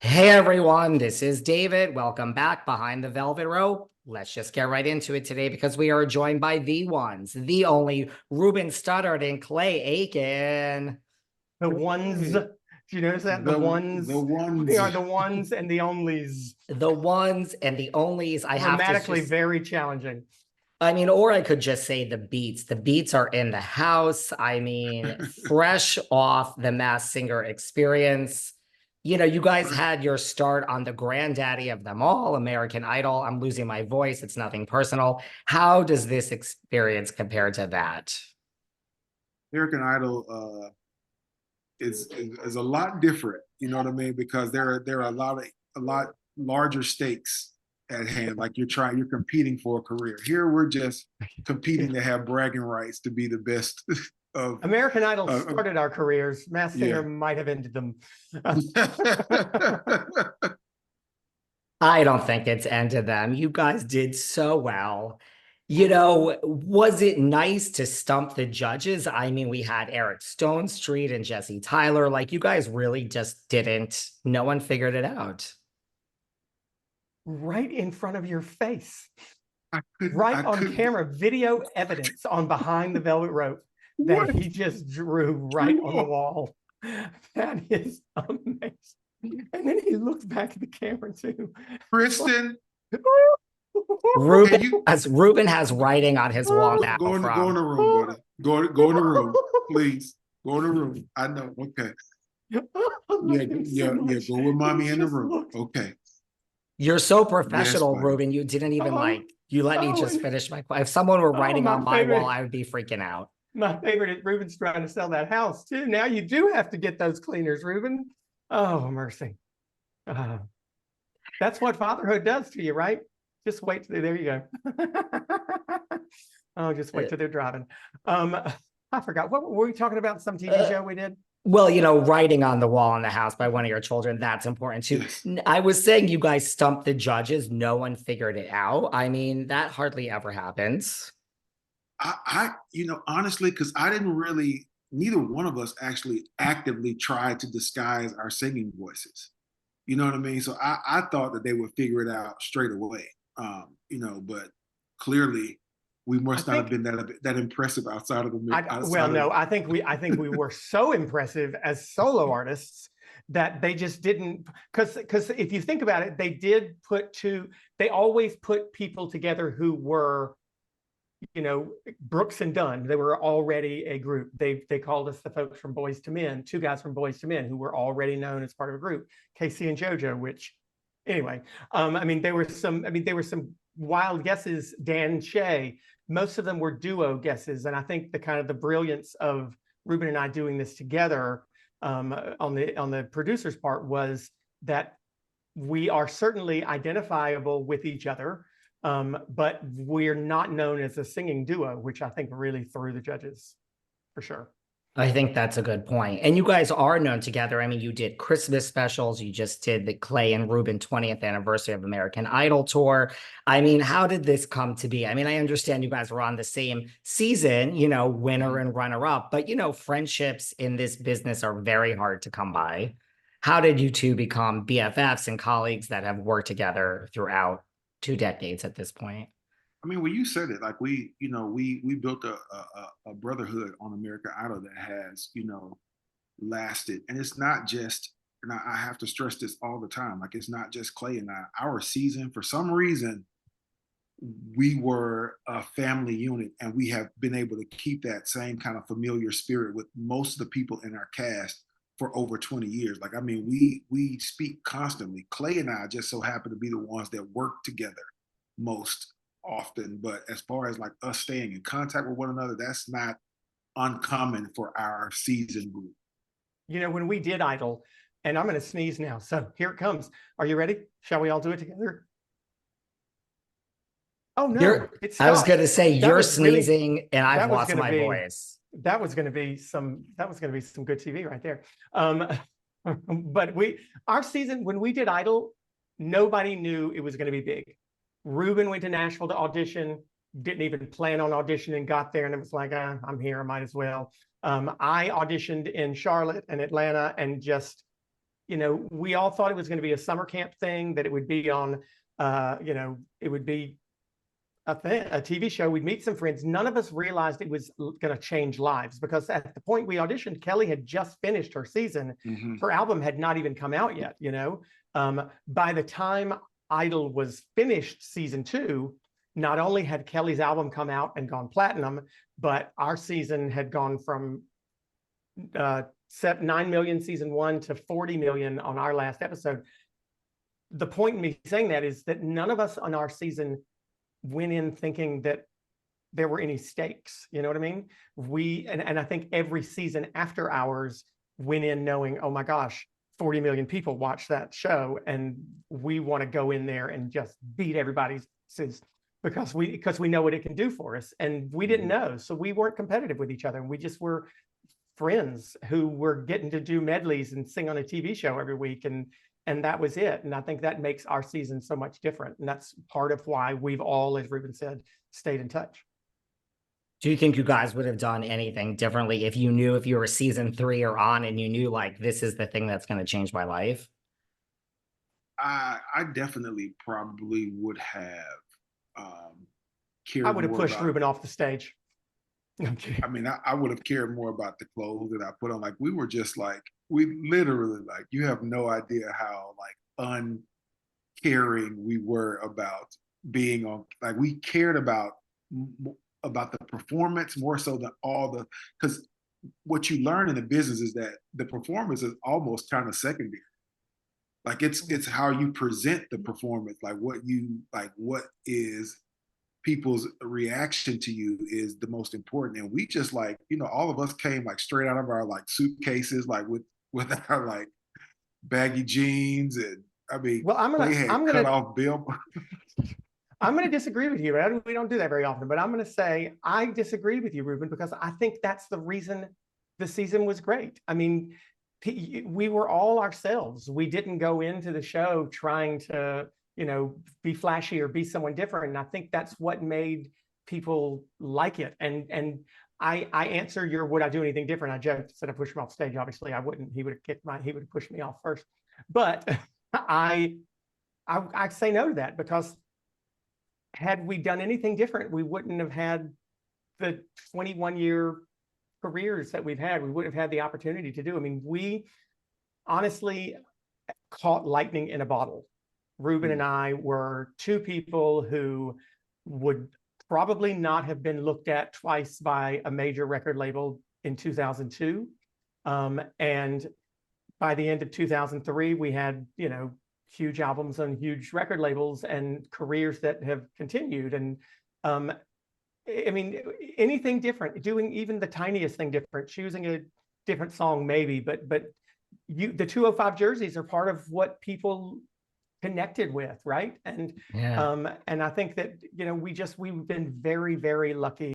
Hey everyone, this is David. Welcome back behind the velvet rope. Let's just get right into it today because we are joined by the ones, the only Ruben Studdard and Clay Aiken. The ones, do you notice that? The ones, the ones. we are the ones and the onlys. The ones and the onlys. I have to Grammatically just, very challenging. or I could just say the beats. The beats are in the house. Fresh off the Masked Singer experience. You guys had your start on the granddaddy of them all, American Idol. I'm losing my voice. It's nothing personal. How does this experience compare to that? American Idol is a lot different. You know what I mean? Because there are a lot larger stakes at hand. Like you're competing for a career. Here we're just competing to have bragging rights to be the best of American Idol started our careers. Masked Singer might have ended them. I don't think it's ended them. You guys did so well. Was it nice to stump the judges? We had Eric Stone Street and Jesse Tyler. Like, you guys really just didn't. No one figured it out. Right in front of your face. Right on camera, video evidence on Behind the Velvet Rope that he just drew right on the wall. That is amazing. And then he looks back at the camera too. Kristen. Ruben has writing on his wall now. Go in the room, buddy. Go in the room, please. Go in the room. I know. Okay. Yeah. Go with mommy in the room. Okay. You're so professional, yes, Ruben. You didn't even you let me just finish my. If someone were writing on my wall, I would be freaking out. My favorite is Ruben's trying to sell that house too. Now you do have to get those cleaners, Ruben. Oh, mercy. That's what fatherhood does to you, right? Just wait till there you go. Oh, just wait till they're driving. I forgot. What were we talking about? Some TV show we did? Well, writing on the wall in the house by one of your children, that's important too. Yes. I was saying you guys stumped the judges. No one figured it out. That hardly ever happens. Honestly, because neither one of us actually actively tried to disguise our singing voices. You know what I mean? So I thought that they would figure it out straight away. But clearly we must not have been that impressive outside of the I think we were so impressive as solo artists that they just didn't, because if you think about it, they always put people together who were Brooks and Dunn. They were already a group. They called us the folks from Boys to Men, two guys from Boys to Men who were already known as part of a group, Casey and JoJo, which anyway, there were some wild guesses. Dan Shea, most of them were duo guesses. And I think the brilliance of Ruben and I doing this together on the producer's part was that we are certainly identifiable with each other. But we're not known as a singing duo, which I think really threw the judges for sure. I think that's a good point. And you guys are known together. You did Christmas specials. You just did the Clay and Ruben 20th anniversary of American Idol tour. How did this come to be? I understand you guys were on the same season, winner and runner up, but friendships in this business are very hard to come by. How did you two become BFFs and colleagues that have worked together throughout 2 decades at this point? When you said it, like we built a brotherhood on American Idol that has, lasted. And it's not just, and I have to stress this all the time, like it's not just Clay and I. Our season, for some reason, we were a family unit, and we have been able to keep that same kind of familiar spirit with most of the people in our cast for over 20 years. We speak constantly. Clay and I just so happen to be the ones that work together most often. But as far as us staying in contact with one another, that's not uncommon for our season group. When we did Idol, and I'm going to sneeze now, so here it comes. Are you ready? Shall we all do it together? Oh no! I was going to say you're sneezing, and I've lost my voice. That was going to be some good TV right there. But our season, when we did Idol, nobody knew it was going to be big. Ruben went to Nashville to audition, didn't even plan on auditioning, got there, and it was like, I'm here, I might as well. I auditioned in Charlotte and Atlanta and just you know, we all thought it was going to be a summer camp thing, that it would be on, you know, it would be a TV show. We'd meet some friends. None of us realized it was going to change lives, because at the point we auditioned, Kelly had just finished her season. Mm-hmm. Her album had not even come out yet, you know. By the time Idol was finished season 2, not only had Kelly's album come out and gone platinum, but our season had gone from 9 million season 1 to 40 million on our last episode. The point in me saying that is that none of us on our season went in thinking that there were any stakes. You know what I mean? And I think every season after ours went in knowing, oh my gosh, 40 million people watch that show, and we want to go in there and just beat everybody's because we know what it can do for us. And we didn't know, so we weren't competitive with each other, and we just were friends who were getting to do medleys and sing on a TV show every week, and that was it. And I think that makes our season so much different, and that's part of why we've all, as Ruben said, stayed in touch. Do you think you guys would have done anything differently if you knew, if you were season 3 or on, and you knew like this is the thing that's going to change my life? I definitely probably would have cared. I would have more pushed about, Ruben off the stage. I mean, I would have cared more about the clothes that I put on. Like, we were just like, we literally, like, you have no idea how like uncaring we were about being on. Like, we cared about the performance more so than all the, because what you learn in the business is that the performance is almost kind of secondary. Like, it's how you present the performance, like what is people's reaction to you is the most important. And we just, like, you know, all of us came like straight out of our like suitcases, like with our like baggy jeans, and I mean, well, I'm gonna cut off Bill. I'm going to disagree with you. We don't do that very often, but I'm going to say I disagree with you, Ruben, because I think that's the reason the season was great. I mean, we were all ourselves. We didn't go into the show trying to, you know, be flashy or be someone different. And I think that's what made people like it. And I answer your, would I do anything different? I joked, said I pushed him off stage. Obviously I wouldn't. He would have pushed me off first. But I say no to that, because had we done anything different, we wouldn't have had the 21-year careers that we've had. We wouldn't have had the opportunity to do. I mean, we honestly caught lightning in a bottle. Ruben and I were two people who would probably not have been looked at twice by a major record label in 2002. And by the end of 2003, we had, you know, huge albums on huge record labels and careers that have continued. And I mean, anything different, doing even the tiniest thing different, choosing a different song maybe, but the 205 jerseys are part of what people connected with, right? And yeah. And I think that, you know, we've been very, very lucky